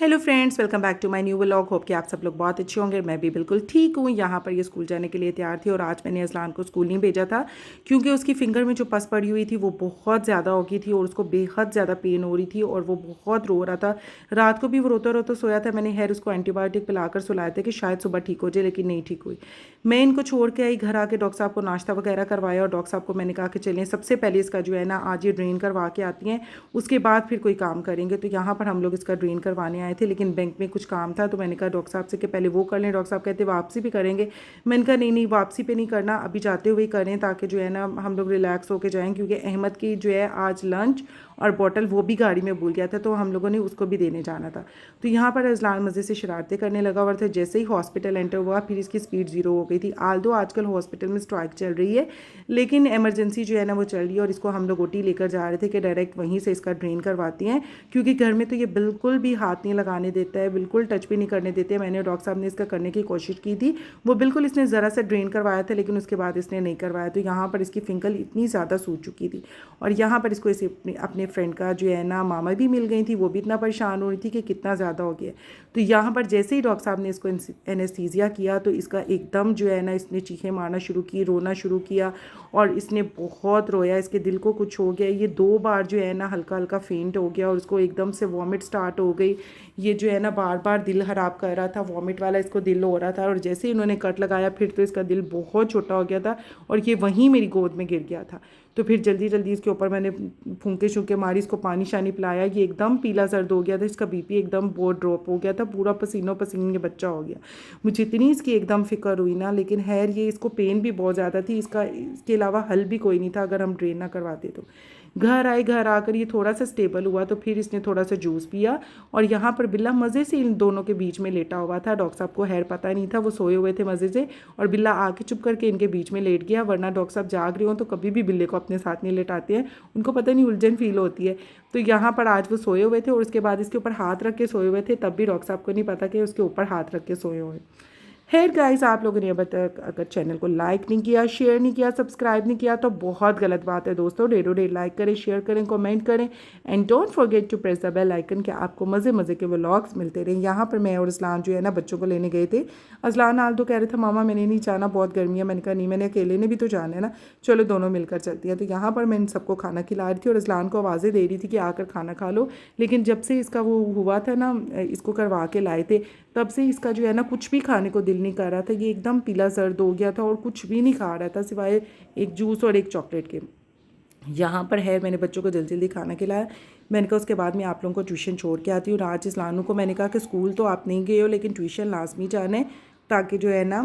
Hello friends, welcome back to my new vlog. Hope कि आप सब लोग बहुत अच्छे होंगे। मैं भी बिल्कुल ठीक हूँ। यहाँ पर ये स्कूल जाने के लिए तैयार थी और आज मैंने अज़लान को स्कूल नहीं भेजा था क्योंकि उसकी फिंगर में जो पस पड़ी हुई थी वो बहुत ज़्यादा हो गई थी और उसको बेहद ज़्यादा पेन हो रही थी और वो बहुत रो रहा था। रात को भी वो रोता रोता सोया था। मैंने खैर उसको एंटीबायोटिक पिलाकर सुलाया था कि शायद सुबह ठीक हो जाए, लेकिन नहीं ठीक हुई। मैं इनको छोड़ के आई, घर आके डॉक्टर साहब को नाश्ता वगैरह करवाया और डॉक्टर साहब को मैंने कहा कि चलें सबसे पहले इसका जो है ना आज ये ड्रेन करवा के आती हैं, उसके बाद फिर कोई काम करेंगे। तो यहाँ पर हम लोग इसका ड्रेन करवाने आए थे, लेकिन बैंक में कुछ काम था तो मैंने कहा डॉक्टर साहब से कि पहले वो कर लें। डॉक्टर साहब कहते वापसी भी करेंगे। मैंने कहा नहीं नहीं, वापसी पे नहीं करना, अभी जाते हुए करें ताकि जो है ना हम लोग रिलैक्स होके जाएं, क्योंकि अहमद की जो है आज लंच और बॉटल वो भी गाड़ी में भूल गया था तो हम लोगों ने उसको भी देने जाना था। तो यहाँ पर अज़लान मज़े से शरारतें करने लगा हुआ था। जैसे ही हॉस्पिटल एंटर हुआ फिर इसकी स्पीड ज़ीरो हो गई थी। आल्दो आजकल हॉस्पिटल में स्ट्राइक चल रही है, लेकिन एमरजेंसी जो है ना वो चल रही है और इसको हम लोग ओटी लेकर जा रहे थे कि डायरेक्ट वहीं से इसका ड्रेन करवाती हैं, क्योंकि घर में तो ये बिल्कुल भी हाथ नहीं लगाने देता है, बिल्कुल टच भी नहीं करने देते। मैंने डॉक्टर साहब ने इसका करने की कोशिश की थी, वो बिल्कुल इसने ज़रा सा ड्रेन करवाया था लेकिन उसके बाद इसने नहीं करवाया। तो यहाँ पर इसकी फिंगल इतनी ज़्यादा सूज चुकी थी और यहाँ पर इसको इसे अपने फ्रेंड का जो है ना मामा भी मिल गई थी, वो भी इतना परेशान हो रही थी कि कितना ज़्यादा हो गया। तो यहाँ पर जैसे ही डॉक्टर साहब ने इसको एनेस्थीसिया किया तो इसका एकदम जो है ना इसने चीखें मारना शुरू की, रोना शुरू किया और इसने बहुत रोया। इसके दिल को कुछ हो गया। ये 2 बार जो है ना हल्का हल्का फेंट हो गया और उसको एकदम से वॉमिट स्टार्ट हो गई। ये जो है ना बार बार दिल ख़राब कर रहा था, वॉमिट वाला इसको दिल हो रहा था और जैसे ही इन्होंने कट लगाया फिर तो इसका दिल बहुत छोटा हो गया था और ये वहीं मेरी गोद में गिर गया था। तो फिर जल्दी जल्दी इसके ऊपर मैंने फूंके शूंके मारी, इसको पानी शानी पिलाया। ये एकदम पीला सर्द हो गया था, इसका बीपी एकदम बहुत ड्रॉप हो गया था, पूरा पसीनों पसीन ये बच्चा हो गया। मुझे इतनी इसकी एकदम फिक्र हुई ना, लेकिन खैर ये इसको पेन भी बहुत ज़्यादा थी, इसके अलावा हल भी कोई नहीं था अगर हम ड्रेन ना करवाते तो। घर आए, घर आकर ये थोड़ा सा स्टेबल हुआ तो फिर इसने थोड़ा सा जूस पिया और यहाँ पर बिल्ला मज़े से इन दोनों के बीच में लेटा हुआ था। डॉक्टर साहब को खैर पता नहीं था, वो सोए हुए थे मज़े से और बिल्ला आके चुप करके इनके बीच में लेट गया। वरना डॉक्टर साहब जाग रहे हो तो कभी भी बिल्ले को अपने साथ नहीं लेटाते हैं, उनको पता नहीं उलझन फील होती है। तो यहाँ पर आज वो सोए हुए थे और उसके बाद इसके ऊपर हाथ रख के सोए हुए थे, तब भी डॉक्टर साहब को नहीं पता कि उसके ऊपर हाथ रख के सोए हुए। खैर गाइस, आप लोगों ने अब तक अगर चैनल को लाइक नहीं किया, शेयर नहीं किया, सब्सक्राइब नहीं किया तो बहुत गलत बात है दोस्तों। डेढ़ों डेढ़ लाइक करें, शेयर करें, कमेंट करें and don't forget to press the bell icon कि आपको मज़े मज़े के व्लॉग्स मिलते रहें। यहाँ पर मैं और अज़लान जो है ना बच्चों को लेने गए थे। अज़लान आल तो कह रहे थे मामा मैंने नहीं जाना, बहुत गर्मी है। मैंने कहा नहीं, मैंने अकेले ने भी तो जाना है ना, चलो दोनों मिलकर चलती हैं। तो यहाँ पर मैं इन सबको खाना खिला रही थी और अज़लान को आवाज़ें दे रही थी कि आकर खाना खा लो, लेकिन जब से इसका वो हुआ था ना, इसको करवा के लाए थे, तब से इसका जो है ना कुछ भी खाने को दिल नहीं कर रहा था। ये एकदम पीला सर्द हो गया था और कुछ भी नहीं खा रहा था सिवाय एक जूस और एक चॉकलेट के। यहाँ पर है मैंने बच्चों को जल्दी जल्दी खाना खिलाया। मैंने कहा उसके बाद मैं आप लोगों को ट्यूशन छोड़ के आती हूँ। आज इस्लानू को मैंने कहा कि स्कूल तो आप नहीं गए हो लेकिन ट्यूशन लाजमी जाना है, ताकि जो है ना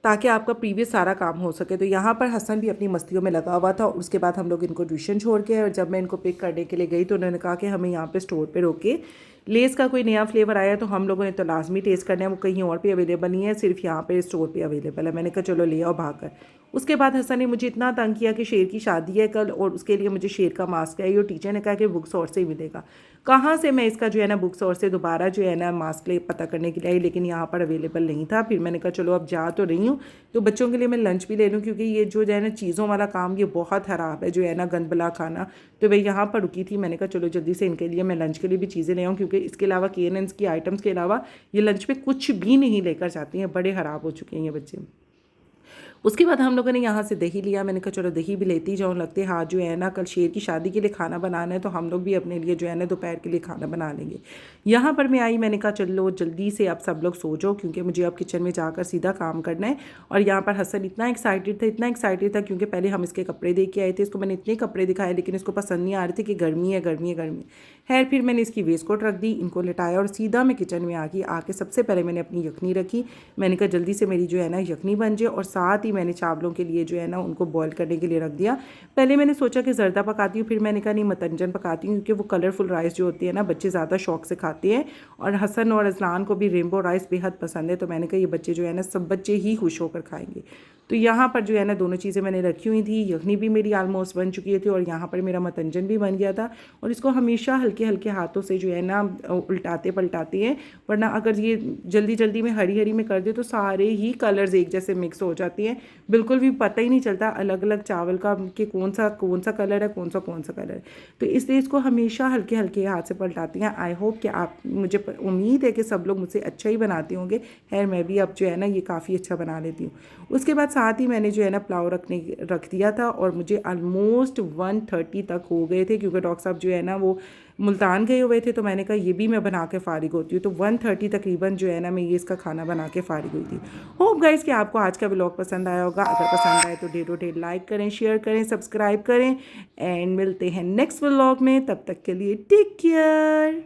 ताकि आपका प्रीवियस सारा काम हो सके। तो यहाँ पर हसन भी अपनी मस्तियों में लगा हुआ था और उसके बाद हम लोग इनको ट्यूशन छोड़ के और जब मैं इनको पिक करने के लिए गई तो उन्होंने कहा कि हमें यहाँ पे स्टोर पे रोके, लेस का कोई नया फ्लेवर आया तो हम लोगों ने तो लाजमी टेस्ट करना है, वो कहीं और पे अवेलेबल नहीं है, सिर्फ यहाँ पे स्टोर पे अवेलेबल है। मैंने कहा चलो ले आओ भागकर। उसके बाद हसन ने मुझे इतना तंग किया कि शेर की शादी है कल और उसके लिए मुझे शेर का मास्क चाहिए और टीचर ने कहा कि बुक्स और से ही मिलेगा। कहाँ से मैं इसका जो है ना बुक्स और से दोबारा जो है ना मास्क ले पता करने के लिए आई, लेकिन यहाँ पर अवेलेबल नहीं था। फिर मैंने कहा चलो अब जा तो रही हूँ तो बच्चों के लिए मैं लंच भी ले लूँ, क्योंकि ये जो है ना चीज़ों वाला काम ये बहुत ख़राब है, जो है ना गंद बला खाना। तो मैं यहाँ पर रुकी थी, मैंने कहा चलो जल्दी से इनके लिए मैं लंच के लिए भी चीज़ें ले आऊँ, क्योंकि इसके अलावा KNN's की आइटम्स के अलावा ये लंच में कुछ भी नहीं लेकर जाती हैं। बड़े ख़राब हो चुके हैं ये बच्चे। उसके बाद हम लोगों ने यहाँ से दही लिया। मैंने कहा चलो दही भी लेती जाऊँ, लगते हाँ जो है ना कल शेर की शादी के लिए खाना बनाना है तो हम लोग भी अपने लिए जो है ना दोपहर के लिए खाना बना लेंगे। यहाँ पर मैं आई, मैंने कहा चलो जल्दी से आप सब लोग सो जाओ क्योंकि मुझे अब किचन में जाकर सीधा काम करना है। और यहाँ पर हसन इतना एक्साइटेड था क्योंकि पहले हम इसके कपड़े देख के आए थे। इसको मैंने इतने कपड़े दिखाए लेकिन इसको पसंद नहीं आ रहे थे कि गर्मी है गर्मी है गर्मी। खैर फिर मैंने इसकी वेस्ट कोट रख दी, इनको लिटाया और सीधा मैं किचन में आ गई। आके सबसे पहले मैंने अपनी यखनी रखी। मैंने कहा जल्दी से मेरी जो है ना यखनी बन जाए और साथ ही मैंने चावलों के लिए जो है ना उनको बॉईल करने के लिए रख दिया। पहले मैंने सोचा कि ज़रदा पकाती हूँ, फिर मैंने कहा नहीं मतंजन पकाती हूँ, क्योंकि वो कलरफुल राइस जो होती है ना बच्चे ज़्यादा शौक से खाते हैं और हसन और अज़लान को भी रेनबो राइस बेहद पसंद है। तो मैंने कहा ये बच्चे जो है ना सब बच्चे ही खुश होकर खाएंगे। तो यहाँ पर जो है ना दोनों चीज़ें मैंने रखी हुई थी। यखनी भी मेरी ऑलमोस्ट बन चुकी थी और यहाँ पर मेरा मतंजन भी बन गया था। और इसको हमेशा हल्के हल्के हाथों से जो है ना उल्टाते पलटाते हैं, वरना अगर ये जल्दी जल्दी में हरी हरी में कर दे तो सारे ही कलर्स एक जैसे मिक्स हो जाती हैं, बिल्कुल भी पता ही नहीं चलता अलग अलग चावल का कि कौन सा कलर है, कौन सा कलर है। तो इसलिए इसको हमेशा हल्के हल्के हाथ से पलटाती हैं। आई होप कि आप, मुझे उम्मीद है कि सब लोग मुझसे अच्छा ही बनाते होंगे। खैर मैं भी अब जो है ना ये काफ़ी अच्छा बना लेती हूँ। उसके बाद साथ ही मैंने जो है ना पुलाव रख दिया था और मुझे ऑलमोस्ट 1:30 तक हो गए थे, क्योंकि डॉक्टर साहब जो है ना वो मुल्तान गए हुए थे। तो मैंने कहा ये भी मैं बना के फ़ारिग होती हूँ। तो 1:30 तकरीबन जो है ना मैं ये इसका खाना बना के फ़ारिग हुई थी। होप गाइस कि आपको आज का व्लॉग पसंद आया होगा। अगर पसंद आए तो ढेरों ढेर लाइक करें, शेयर करें, सब्सक्राइब करें एंड मिलते हैं नेक्स्ट व्लॉग में। तब तक के लिए टेक केयर।